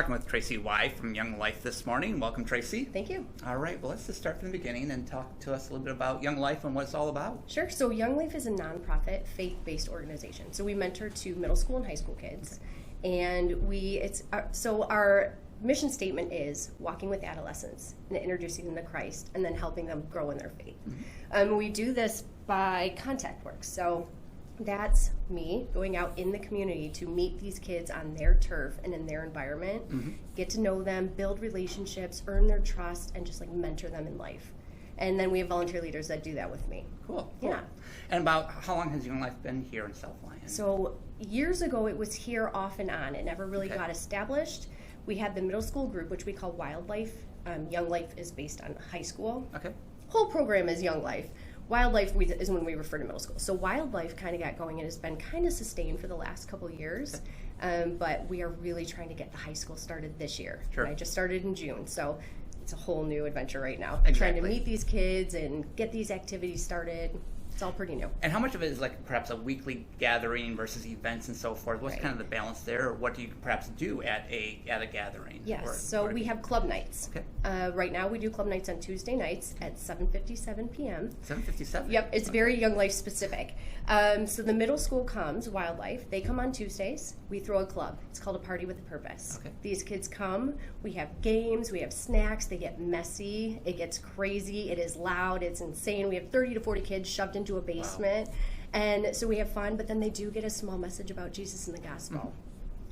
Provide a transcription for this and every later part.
talking with Tracy Y from Young Life this morning. Welcome, Tracy. Thank you. All right, well, let's just start from the beginning and talk to us a little bit about Young Life and what it's all about. Sure. So Young Life is a nonprofit, faith-based organization. So we mentor to middle school and high school kids, and our mission statement is walking with adolescents and introducing them to Christ, and then helping them grow in their faith. We do this by contact work. So that's me going out in the community to meet these kids on their turf and in their environment, get to know them, build relationships, earn their trust, and just like mentor them in life. And then we have volunteer leaders that do that with me. Cool. Yeah. And about how long has Young Life been here in South Lyon? So years ago it was here off and on. It never really got established. We had the middle school group, which we call Wildlife. Young Life is based on high school. Okay. Whole program is Young Life. Wildlife is when we refer to middle school. So Wildlife kind of got going and has been kind of sustained for the last couple of years. But we are really trying to get the high school started this year. Sure. And I just started in June, so it's a whole new adventure right now. Exactly. Trying to meet these kids and get these activities started. It's all pretty new. And how much of it is like perhaps a weekly gathering versus events and so forth? What's kind of the balance there, or what do you perhaps do at a gathering? Yes, so we have club nights. Okay. Right now we do club nights on Tuesday nights at 7:57 p.m. 7:57? Yep, it's very Young Life specific. So the middle school comes, Wildlife, they come on Tuesdays. We throw a club. It's called a Party with a Purpose. Okay. These kids come, we have games, we have snacks, they get messy, it gets crazy, it is loud, it's insane. We have 30 to 40 kids shoved into a basement. Wow. And so we have fun, but then they do get a small message about Jesus and the gospel.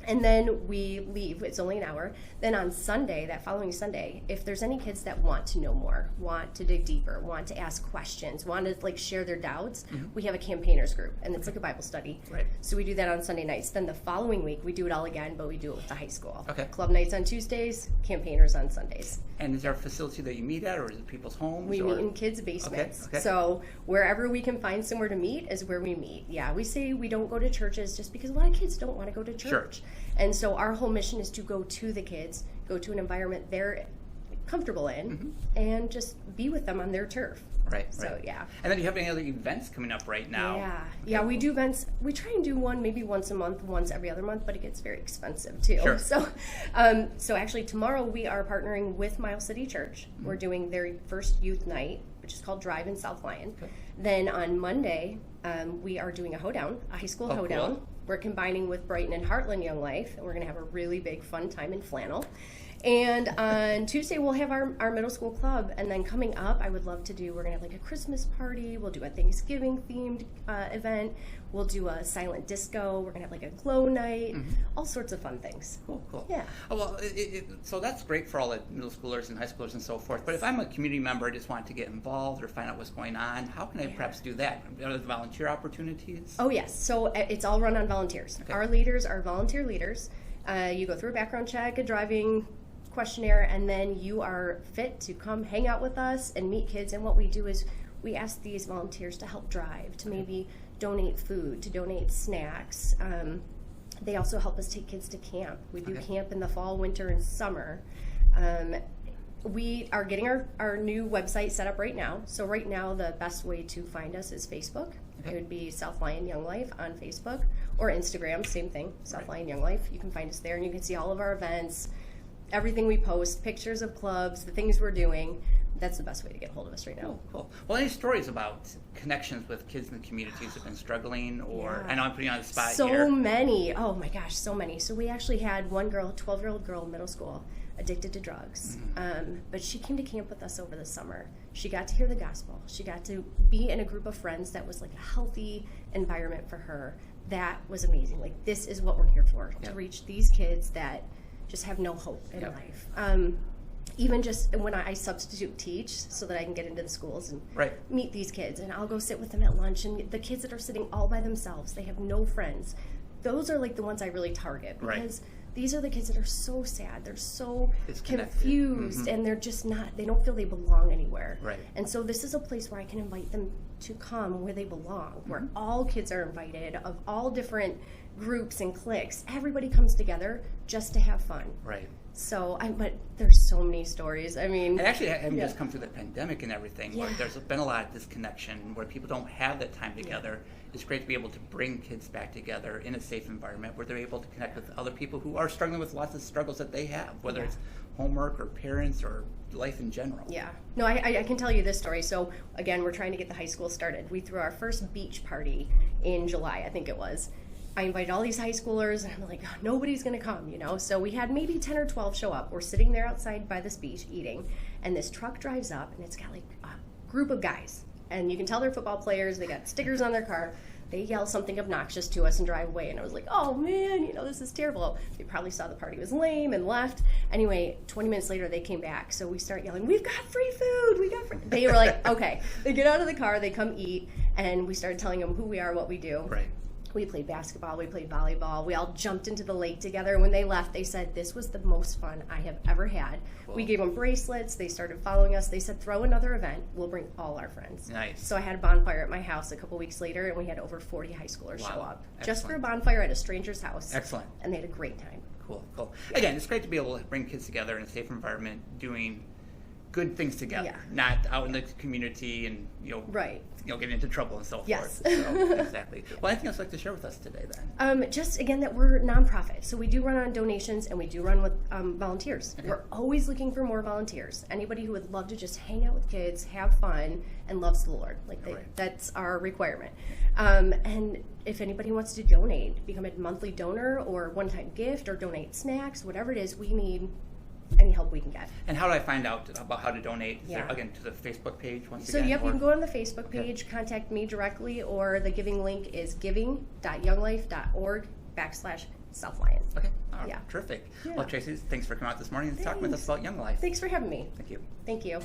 And then we leave. It's only an hour. Then on Sunday, that following Sunday, if there's any kids that want to know more, want to dig deeper, want to ask questions, want to like share their doubts, we have a campaigners group, and it's like a Bible study. Right. So we do that on Sunday nights. Then the following week, we do it all again, but we do it with the high school. Okay. Club nights on Tuesdays, campaigners on Sundays. And is there a facility that you meet at, or is it people's homes? We meet in kids' basements. Okay. So wherever we can find somewhere to meet is where we meet. Yeah, we say we don't go to churches just because a lot of kids don't want to go to church. Sure. And so our whole mission is to go to the kids, go to an environment they're comfortable in, and just be with them on their turf. Right. So, yeah. And then do you have any other events coming up right now? Yeah, we do events. We try and do one maybe once a month, once every other month, but it gets very expensive too. Sure. So, so actually tomorrow we are partnering with Miles City Church. We're doing their first youth night, which is called Drive in South Lyon. Okay. Then on Monday, we are doing a hoedown, a high school hoedown. Cool. We're combining with Brighton and Heartland Young Life, and we're going to have a really big fun time in flannel. And on Tuesday, we'll have our middle school club. And then coming up, I would love to do, we're going to have like a Christmas party. We'll do a Thanksgiving-themed event. We'll do a silent disco. We're going to have like a glow night. All sorts of fun things. Cool. Yeah. Oh, well, so that's great for all the middle schoolers and high schoolers and so forth. But if I'm a community member, I just want to get involved or find out what's going on, how can I perhaps do that? Are there volunteer opportunities? Oh, yes. So it's all run on volunteers. Okay. Our leaders are volunteer leaders. You go through a background check, a driving questionnaire, and then you are fit to come hang out with us and meet kids. And what we do is we ask these volunteers to help drive, to maybe donate food, to donate snacks. They also help us take kids to camp. We do camp in the fall, winter, and summer. We are getting our new website set up right now. So right now the best way to find us is Facebook. It would be South Lyon Young Life on Facebook, or Instagram, same thing, South Lyon Young Life. You can find us there, and you can see all of our events, everything we post, pictures of clubs, the things we're doing. That's the best way to get a hold of us right now. Cool. Well, any stories about connections with kids in the communities who have been struggling, or I know I'm putting you on the spot here. So many. Oh my gosh, so many. So we actually had one girl, a 12-year-old girl in middle school, addicted to drugs. But she came to camp with us over the summer. She got to hear the gospel. She got to be in a group of friends that was like a healthy environment for her. That was amazing. Like, this is what we're here for, to reach these kids that just have no hope in life. Even just when I substitute teach so that I can get into the schools and meet these kids, and I'll go sit with them at lunch, and the kids that are sitting all by themselves, they have no friends. Those are like the ones I really target, because these are the kids that are so sad, they're so confused, and they're just not, they don't feel they belong anywhere. And so this is a place where I can invite them to come where they belong, where all kids are invited, of all different groups and cliques. Everybody comes together just to have fun. Right. So, but there's so many stories. I mean, and actually, having just come through the pandemic and everything, where there's been a lot of disconnection, where people don't have that time together. It's great to be able to bring kids back together in a safe environment where they're able to connect with other people who are struggling with lots of struggles that they have, whether it's homework or parents or life in general. Yeah. No, I can tell you this story. So, again, we're trying to get the high school started. We threw our first beach party in July, I think it was. I invited all these high schoolers, and I'm like, oh, nobody's going to come, you know? So we had maybe 10 or 12 show up. We're sitting there outside by this beach eating, and this truck drives up, and it's got like a group of guys. And you can tell they're football players. They got stickers on their car. They yell something obnoxious to us and drive away. And I was like, oh, man, you know, this is terrible. They probably saw the party was lame and left. Anyway, 20 minutes later, they came back. So we start yelling, we've got free food. We got free. They were like, okay. They get out of the car. They come eat. And we started telling them who we are, what we do. Right. We played basketball, we played volleyball, we all jumped into the lake together. When they left, they said, this was the most fun I have ever had. Cool. We gave them bracelets, they started following us. They said, throw another event, we'll bring all our friends. Nice. So I had a bonfire at my house a couple weeks later, and we had over 40 high schoolers show up. Excellent. Just for a bonfire at a stranger's house. Excellent. And they had a great time. Cool, cool. Again, it's great to be able to bring kids together in a safe environment, doing good things together, not out in the community and getting into trouble and so forth. So, exactly. Well, anything else you'd like to share with us today then? Just again that we're nonprofit, so we do run on donations and we do run with volunteers. Okay. We're always looking for more volunteers. Anybody who would love to just hang out with kids, have fun, and loves the Lord. That's our requirement. And if anybody wants to donate, become a monthly donor or one-time gift or donate snacks, whatever it is, we need any help we can get. And how do I find out about how to donate? Is there, again, to the Facebook page once again? So you can go on the Facebook page, contact me directly, or the giving link is giving.younglife.org/South Lyon. Okay. Terrific. Yeah. Well, Tracy, thanks for coming out this morning and talking with us about Young Life. Thanks for having me. Thank you. Thank you.